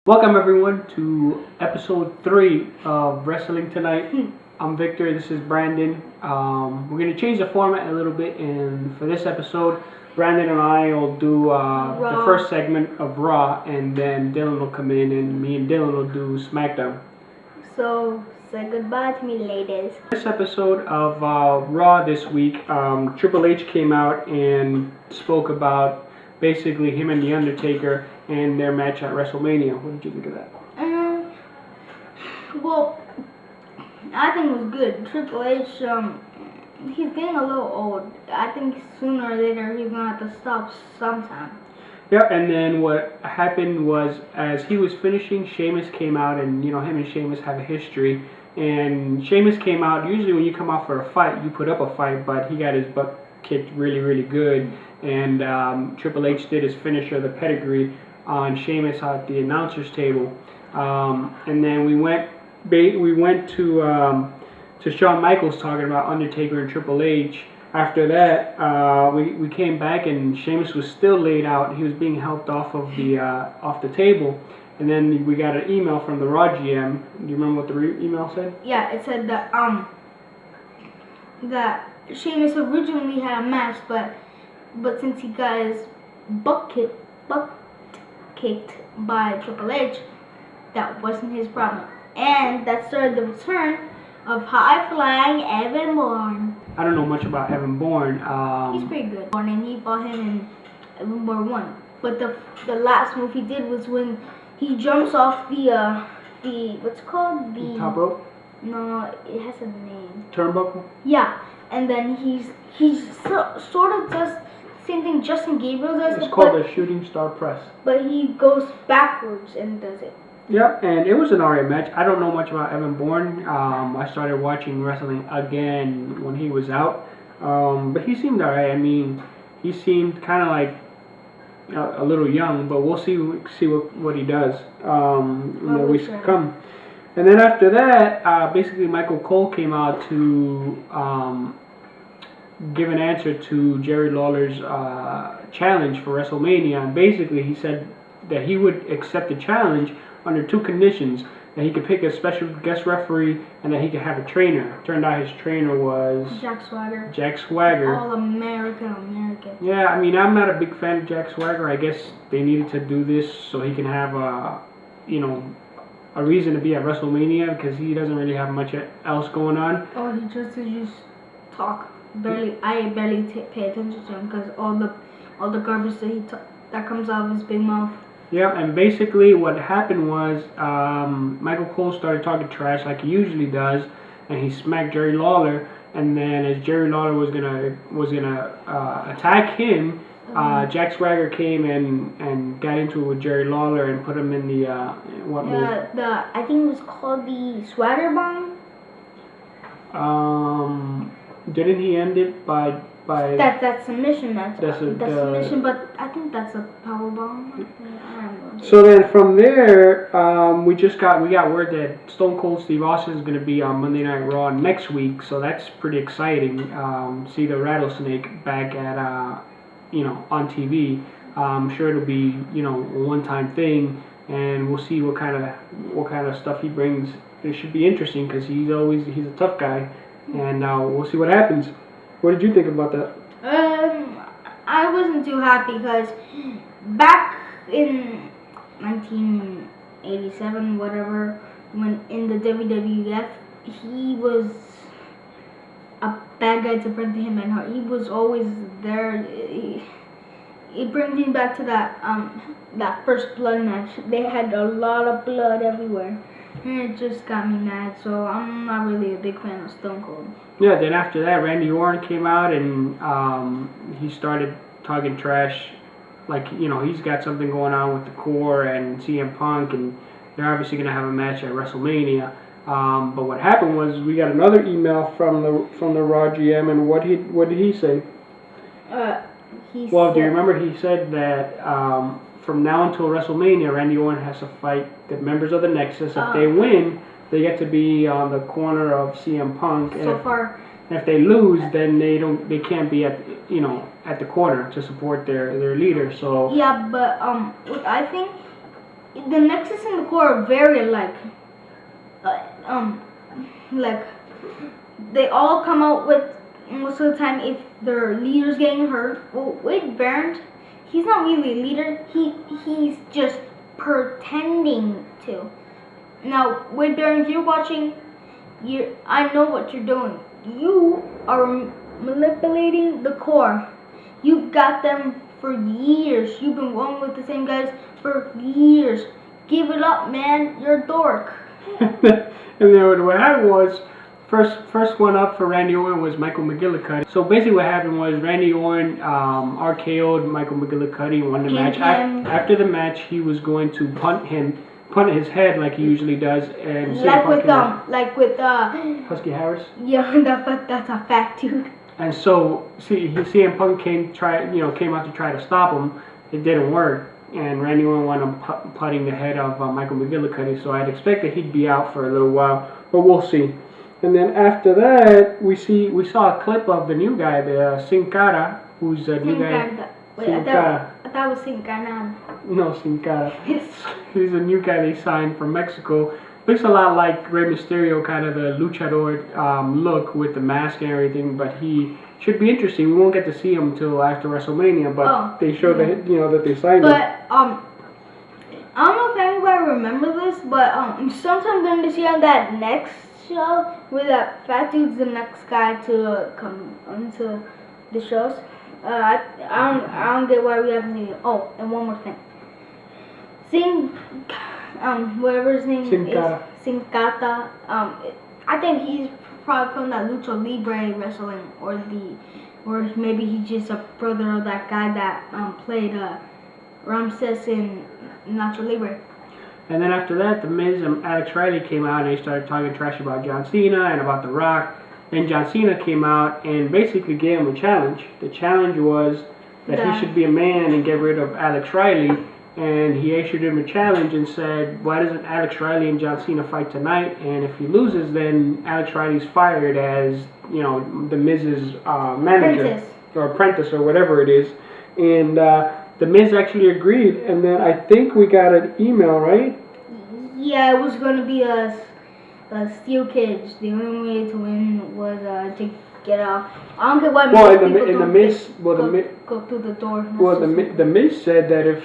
Welcome everyone to episode 3 of Wrestling Tonight. I'm Victor, this is Brandon. We're going to change the format a little bit, and for this episode, Brandon and I will do the first segment of Raw, and then Dylan will come in and me and Dylan will do SmackDown. So, say goodbye to me, ladies. This episode of Raw this week, Triple H came out and spoke about basically him and The Undertaker and their match at WrestleMania. What did you think of that? Well, I think it was good. Triple H, he's getting a little old. I think sooner or later he's gonna have to stop sometime. Yeah, and then what happened was, as he was finishing, Sheamus came out, and him and Sheamus have a history. And Sheamus came out. Usually, when you come out for a fight, you put up a fight, but he got his butt kicked really, really good. And Triple H did his finisher, the pedigree, on Sheamus at the announcers table. And then we went to Shawn Michaels talking about Undertaker and Triple H. After that, we came back and Sheamus was still laid out. He was being helped off of the table. And then we got an email from the Raw GM. Do you remember what the email said? Yeah, it said that that Sheamus originally had a match, but since he got his butt kicked by Triple H, that wasn't his problem. And that started the return of high-flying Evan Bourne. I don't know much about Evan Bourne. He's pretty good. And he fought him in Evan Bourne 1. But the last move he did was when he jumps off the what's it called? The top rope? No, it has a name. Turnbuckle? Yeah. And then he's sort of does the same thing Justin Gabriel does. It's called a shooting star press. But he goes backwards and does it. Yeah, and it was an alright match. I don't know much about Evan Bourne. I started watching wrestling again when he was out. But he seemed alright. I mean, he seemed kind of like a little young, but we'll see what he does in the weeks to come. And then after that, basically Michael Cole came out to give an answer to Jerry Lawler's challenge for WrestleMania. And basically he said that he would accept the challenge under two conditions: that he could pick a special guest referee and that he could have a trainer. Turned out his trainer was Jack Swagger. Jack Swagger. All American. Yeah, I mean, I'm not a big fan of Jack Swagger. I guess they needed to do this so he can have a reason to be at WrestleMania, because he doesn't really have much else going on. Oh, he just talk. I barely pay attention to him because all the garbage that comes out of his big mouth. Yeah, and basically what happened was Michael Cole started talking trash like he usually does, and he smacked Jerry Lawler. And then as Jerry Lawler was gonna attack him, Jack Swagger came and got into it with Jerry Lawler and put him in the what move? I think it was called the Swagger Bomb. Didn't he end it by? That's submission. That's submission, but I think that's a power bomb. I don't know. So then from there, we got word that Stone Cold Steve Austin is going to be on Monday Night Raw next week, so that's pretty exciting. See the Rattlesnake back at on TV. I'm sure it'll be a one-time thing, and we'll see what kind of stuff he brings. It should be interesting because he's a tough guy, and we'll see what happens. What did you think about that? I wasn't too happy because back in 1987, whatever, when in the WWF, he was a bad guy to bring to him, and he was always there. It brings me back to that first blood match. They had a lot of blood everywhere. And it just got me mad, so I'm not really a big fan of Stone Cold. Yeah, then after that, Randy Orton came out and he started talking trash. Like, he's got something going on with the Core and CM Punk, and they're obviously going to have a match at WrestleMania. But what happened was we got another email from the Raw GM, and what did he say? Do you remember he said that from now until WrestleMania, Randy Orton has to fight the members of the Nexus. If they win, they get to be on the corner of CM Punk. And if they lose, then they can't be at the corner to support their leader. So yeah, but what I think the Nexus and the Core are very alike. Like they all come out with most of the time if their leader's getting hurt. Well, with Barrett, he's not really a leader. He's just pretending to. Now, with Barrett, if you're watching, I know what you're doing. You are manipulating the Core. You've got them for years. You've been going with the same guys for years. Give it up, man. You're a dork. And then what happened was, first one up for Randy Orton was Michael McGillicuddy. So basically what happened was Randy Orton RKO'd Michael McGillicuddy and won the match. After the match, he was going to punt his head like he usually does, and like with Husky Harris. Yeah, that's a fact, dude. And so CM Punk came out to try to stop him. It didn't work. And Randy Orton wound up putting the head of Michael McGillicuddy, so I'd expect that he'd be out for a little while, but we'll see. And then after that, we saw a clip of the new guy, the Sin Cara, who's a new guy. Wait, I thought it was Sin Cara. No, Sin Cara. He's a new guy they signed from Mexico. Looks a lot like Rey Mysterio, kind of the luchador look with the mask and everything, but he should be interesting. We won't get to see him until after WrestleMania, but they showed that that they signed him. But I don't know if anybody remember this, but sometime during this year on that next show, where that fat dude's the next guy to come onto the shows. I don't get why we haven't seen it. Oh, and one more thing. Whatever his name is, Sin Cara. I think he's probably from that Lucha Libre wrestling, or maybe he's just a brother of that guy that played Ramses in Lucha Libre. And then after that, The Miz and Alex Riley came out and they started talking trash about John Cena and about The Rock. And John Cena came out and basically gave him a challenge. The challenge was that he should be a man and get rid of Alex Riley. And he issued him a challenge and said, why doesn't Alex Riley and John Cena fight tonight? And if he loses, then Alex Riley's fired as, The Miz's manager or apprentice or whatever it is. And The Miz actually agreed. And then I think we got an email, right? Yeah, it was going to be a steel cage. The only way to win was to get out. I don't get why go through the door. Well, the Miz said that if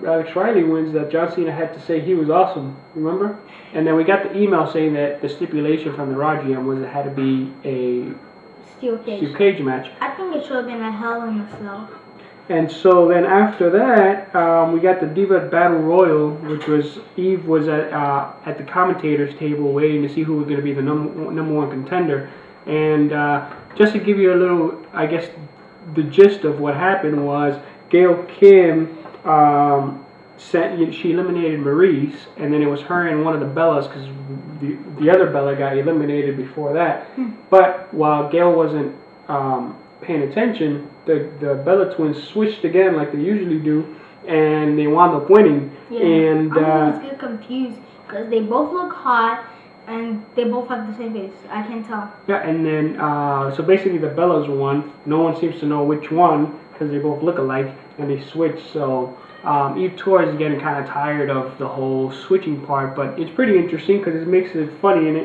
Alex Riley wins, that John Cena had to say he was awesome. Remember? And then we got the email saying that the stipulation from the Raw GM was it had to be a steel cage match. I think it should have been a Hell in a Cell. And so then after that, we got the Diva Battle Royal, which was Eve was at the commentators table waiting to see who was going to be the number one contender. And just to give you a little, I guess, the gist of what happened was Gail Kim she eliminated Maurice, and then it was her and one of the Bellas because the other Bella got eliminated before that. But while Gail wasn't paying attention, the Bella twins switched again like they usually do, and they wound up winning. Yeah, and I always get confused because they both look hot and they both have the same face. I can't tell. Yeah, and then so basically the Bellas won. No one seems to know which one because they both look alike, and they switched. So Eve Torres is getting kind of tired of the whole switching part, but it's pretty interesting because it makes it funny and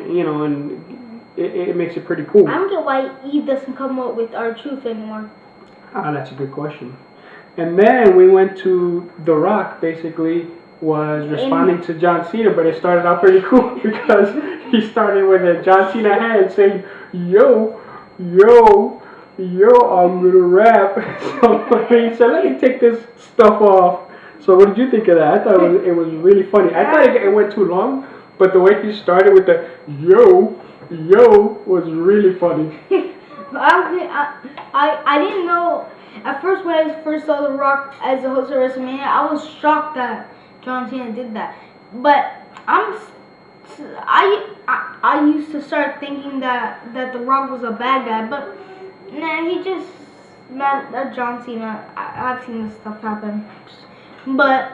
it makes it pretty cool. I don't get why Eve doesn't come up with R-Truth anymore. That's a good question. And then we went to The Rock, basically, was responding to John Cena, but it started out pretty cool because he started with a John Cena hand saying, yo, I'm gonna rap. So he said, let me take this stuff off. So what did you think of that? I thought it was really funny. I thought it went too long, but the way he started with the yo was really funny. I didn't know. At first, when I first saw The Rock as the host of WrestleMania, I was shocked that John Cena did that. But I used to start thinking that The Rock was a bad guy, but nah, he just that John Cena. I've seen this stuff happen, but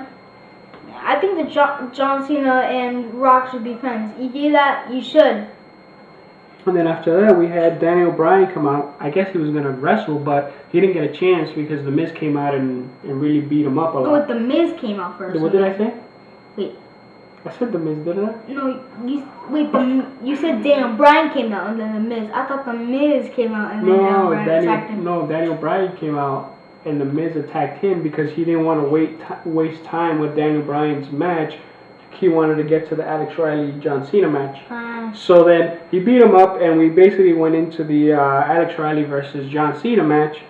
I think that John Cena and Rock should be friends. You do that, you should. And then after that, we had Daniel Bryan come out. I guess he was going to wrestle, but he didn't get a chance because The Miz came out and really beat him up a lot. Oh, The Miz came out first. What did I say? I said The Miz, didn't I? No, you said Daniel Bryan came out and then The Miz. I thought The Miz came out and then Daniel Bryan attacked him. No, Daniel Bryan came out and The Miz attacked him because he didn't want to waste time with Daniel Bryan's match. He wanted to get to the Alex Riley-John Cena match. So then he beat him up, and we basically went into the Alex Riley versus John Cena match.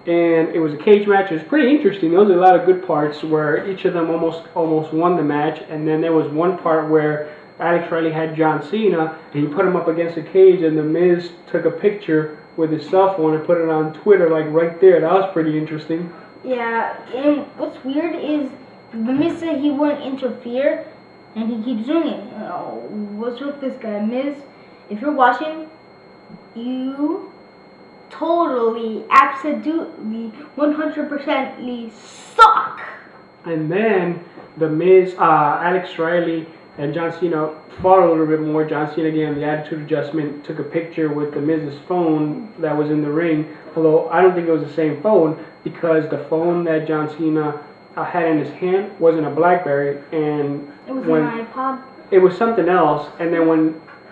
And it was a cage match. It was pretty interesting. There was a lot of good parts where each of them almost won the match. And then there was one part where Alex Riley had John Cena, and he put him up against the cage, and The Miz took a picture with his cell phone and put it on Twitter, like right there. That was pretty interesting. Yeah, and what's weird is The Miz said he wouldn't interfere, and he keeps doing it. What's with this guy, Miz? If you're watching, you totally, absolutely, 100%ly suck. And then The Miz, Alex Riley, and John Cena fought a little bit more. John Cena gave him the attitude adjustment, took a picture with The Miz's phone that was in the ring. Although I don't think it was the same phone, because the phone that John Cena had in his hand wasn't a BlackBerry, and it was an iPod. It was something else. And then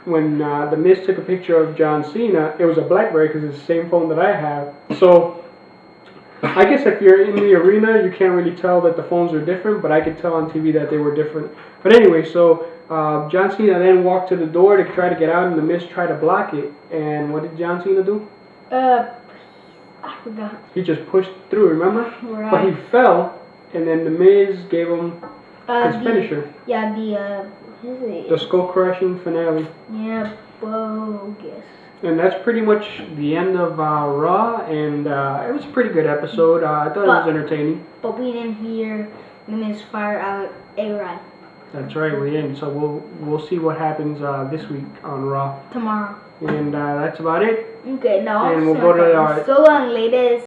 when The Miz took a picture of John Cena, it was a BlackBerry because it's the same phone that I have. So I guess if you're in the arena, you can't really tell that the phones are different, but I could tell on TV that they were different. But anyway, so John Cena then walked to the door to try to get out, and The Miz tried to block it. And what did John Cena do? I forgot. He just pushed through, remember? Right. But he fell. And then The Miz gave him his finisher. Yeah, the skull-crushing finale. Yeah, bogus. And that's pretty much the end of Raw, and it was a pretty good episode. I thought it was entertaining. But we didn't hear The Miz fire out A-Rod. That's right, we didn't. So we'll see what happens this week on Raw. Tomorrow. And that's about it. Okay, now and we'll go to our so long, ladies.